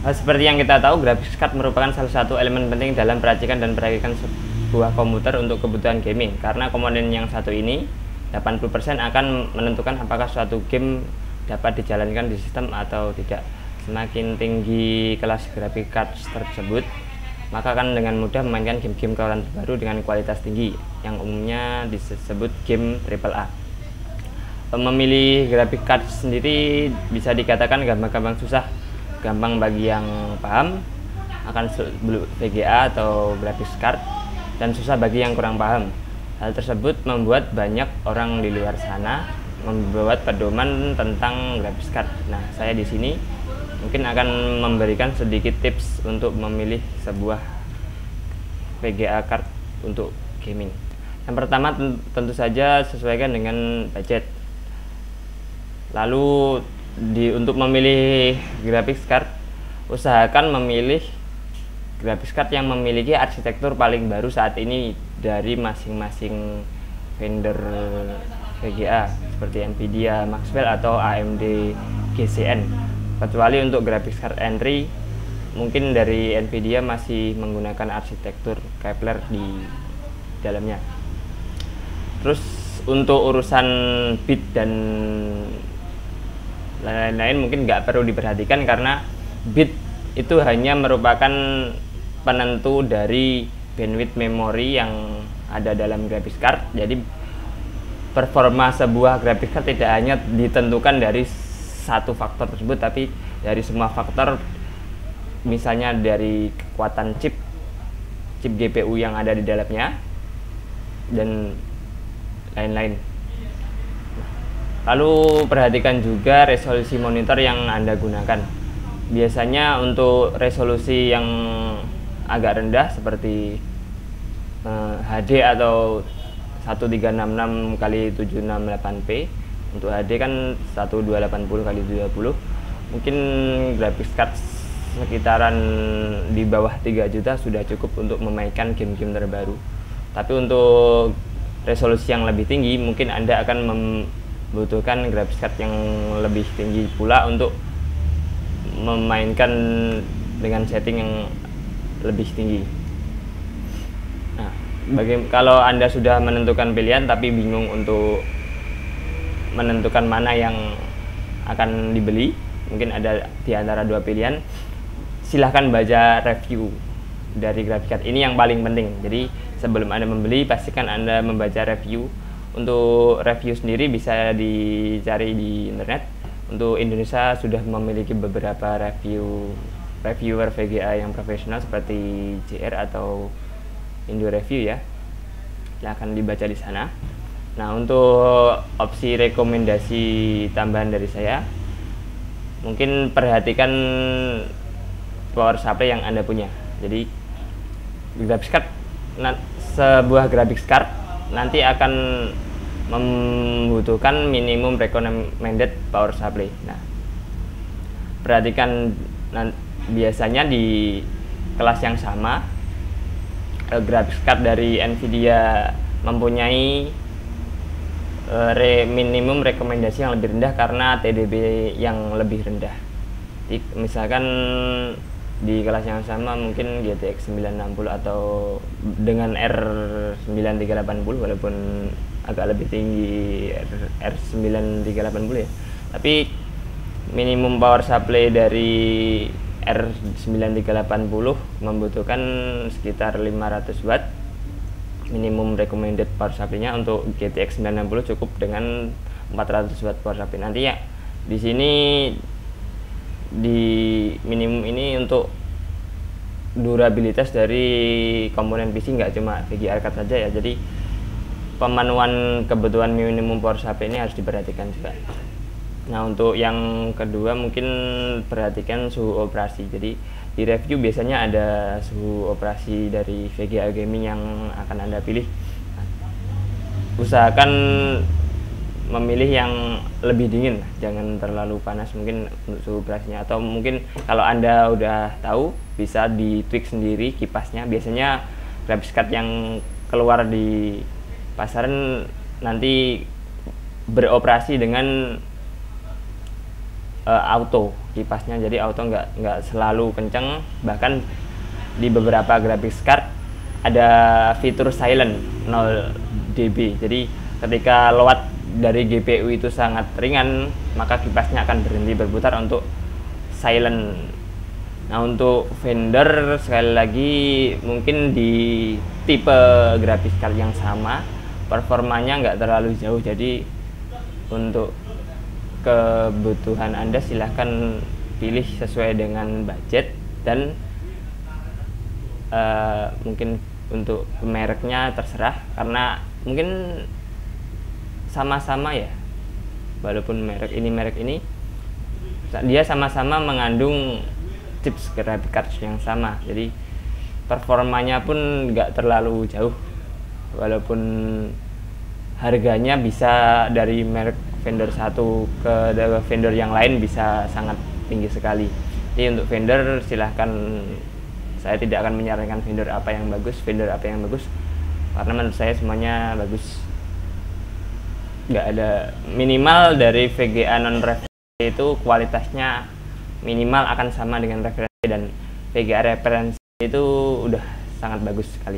Seperti yang kita tahu, graphics card merupakan salah satu elemen penting dalam peracikan dan perakitan sebuah komputer untuk kebutuhan gaming. Karena komponen yang satu ini 80% akan menentukan apakah suatu game dapat dijalankan di sistem atau tidak. Semakin tinggi kelas graphics card tersebut, maka akan dengan mudah memainkan game-game keluaran terbaru dengan kualitas tinggi yang umumnya disebut game AAA. Memilih graphics card sendiri bisa dikatakan gampang-gampang susah. Gampang bagi yang paham akan VGA atau graphics card, dan susah bagi yang kurang paham. Hal tersebut membuat banyak orang di luar sana membuat pedoman tentang graphics card. Nah, saya di sini mungkin akan memberikan sedikit tips untuk memilih sebuah VGA card untuk gaming. Yang pertama, tentu saja sesuaikan dengan budget. Lalu untuk memilih graphics card, usahakan memilih graphics card yang memiliki arsitektur paling baru saat ini dari masing-masing vendor VGA seperti Nvidia, Maxwell atau AMD GCN. Kecuali untuk graphics card entry, mungkin dari Nvidia masih menggunakan arsitektur Kepler di dalamnya. Terus untuk urusan bit dan lain-lain mungkin nggak perlu diperhatikan, karena bit itu hanya merupakan penentu dari bandwidth memori yang ada dalam graphics card. Jadi performa sebuah graphics card tidak hanya ditentukan dari satu faktor tersebut, tapi dari semua faktor, misalnya dari kekuatan chip GPU yang ada di dalamnya dan lain-lain. Lalu perhatikan juga resolusi monitor yang Anda gunakan. Biasanya untuk resolusi yang agak rendah seperti HD atau 1366 x 768p, untuk HD kan 1280 x 720, mungkin graphics card sekitaran di bawah 3 juta sudah cukup untuk memainkan game-game terbaru. Tapi untuk resolusi yang lebih tinggi, mungkin Anda akan membutuhkan graphics card yang lebih tinggi pula untuk memainkan dengan setting yang lebih tinggi. Nah, kalau Anda sudah menentukan pilihan tapi bingung untuk menentukan mana yang akan dibeli, mungkin ada di antara dua pilihan, silahkan baca review dari graphics card ini yang paling penting. Jadi sebelum Anda membeli, pastikan Anda membaca review. Untuk review sendiri bisa dicari di internet. Untuk Indonesia sudah memiliki beberapa reviewer VGA yang profesional seperti JR atau Indo Review ya. Silahkan dibaca di sana. Nah, untuk opsi rekomendasi tambahan dari saya, mungkin perhatikan power supply yang Anda punya. Jadi graphics card, sebuah graphics card nanti akan membutuhkan minimum recommended power supply. Nah, perhatikan biasanya di kelas yang sama, graphics card dari Nvidia mempunyai minimum rekomendasi yang lebih rendah karena TDP yang lebih rendah. Misalkan di kelas yang sama mungkin GTX 960 atau dengan R9380, walaupun agak lebih tinggi R9380 ya, tapi minimum power supply dari R9380 membutuhkan sekitar 500 watt minimum recommended power supply-nya. Untuk GTX 960 cukup dengan 400 watt power supply. Nanti ya di sini di minimum ini untuk durabilitas dari komponen PC, nggak cuma VGA card saja ya. Jadi pemenuhan kebutuhan minimum power supply ini harus diperhatikan juga. Nah, untuk yang kedua mungkin perhatikan suhu operasi. Jadi di review biasanya ada suhu operasi dari VGA gaming yang akan Anda pilih. Usahakan memilih yang lebih dingin, jangan terlalu panas mungkin untuk suhu operasinya. Atau mungkin kalau Anda udah tahu, bisa di tweak sendiri kipasnya. Biasanya graphics card yang keluar di pasaran nanti beroperasi dengan auto kipasnya, jadi auto nggak selalu kenceng. Bahkan di beberapa graphics card ada fitur silent 0 dB, jadi ketika load dari GPU itu sangat ringan, maka kipasnya akan berhenti berputar untuk silent. Nah, untuk vendor sekali lagi mungkin di tipe graphics card yang sama, performanya nggak terlalu jauh, jadi untuk kebutuhan Anda silahkan pilih sesuai dengan budget. Dan mungkin untuk mereknya terserah, karena mungkin sama-sama ya, walaupun merek ini dia sama-sama mengandung chips graphics card yang sama, jadi performanya pun nggak terlalu jauh, walaupun harganya bisa dari merek vendor satu ke vendor yang lain bisa sangat tinggi sekali. Jadi untuk vendor silahkan, saya tidak akan menyarankan vendor apa yang bagus, karena menurut saya semuanya bagus. Nggak ada, minimal dari VGA non referensi itu kualitasnya minimal akan sama dengan referensi, dan VGA referensi itu udah sangat bagus sekali.